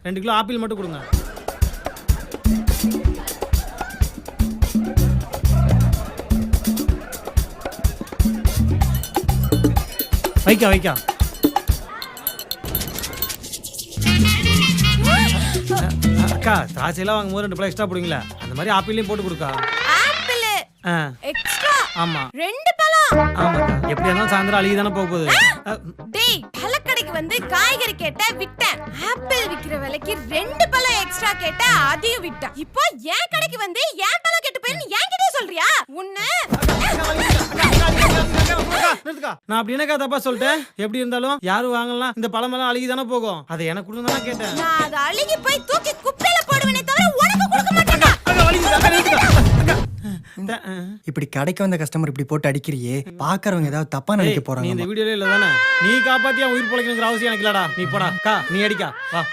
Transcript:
2 kilo apple மட்டும் கொடுங்க. வைக்கா அக்கா, திராட்சையெல்லாம் வாங்கும்போது 2 பழம் எக்ஸ்ட்ரா போடுவீங்களா? அந்த மாதிரி ஆப்பிளையும் போட்டு கொடுக்கா. ஆப்பிள் எக்ஸ்ட்ரா ஆமா 2 பழம். ஆமாக்கா, எப்படி இருந்தாலும் சாயந்தரம் அழுகி தானே போக போகுது. டேய், பழக்கடைக்கு வந்து காய்கறி கேட்டா விட்டேன். ஆப்பிள் விக்கிற விலைக்கு 2 பழம் எக்ஸ்ட்ரா கேட்டா அதையும் விட்டேன். இப்போ என் கடைக்கு வந்து என் பழம் கெட்டு போயிருந்து என்கிட்டயே சொல்றியா? உன்னை நான் அப்படி என்னக்கா தப்பா சொல்லிட்டேன்? எப்படி இருந்தாலும் யாரும் வாங்கலாம், இந்த பழமெல்லாம் அழுகி தானே போகும். அதை எனக்கு கொடுங்க தானே கேட்டேன். நான் அதை அழுகி போய் தூக்கி குப்பையில போடுவேனே தவிர உனக்கு கொடுக்க மாட்டேன். இப்படி கடைக்கு வந்த கஸ்டமர் இப்படி போட்டு அடிக்கிறியே, பாக்குறவங்க ஏதாவது தப்பா நினைக்க நீ போறாங்க. இந்த வீடியோல இல்ல தானே? நீ காப்பாத்தியா உயிர் பொழைக்கணுங்கிற அவசியம் எனக்கு இல்லடா. நீ போடா அக்கா, நீ அடிக்கா வா.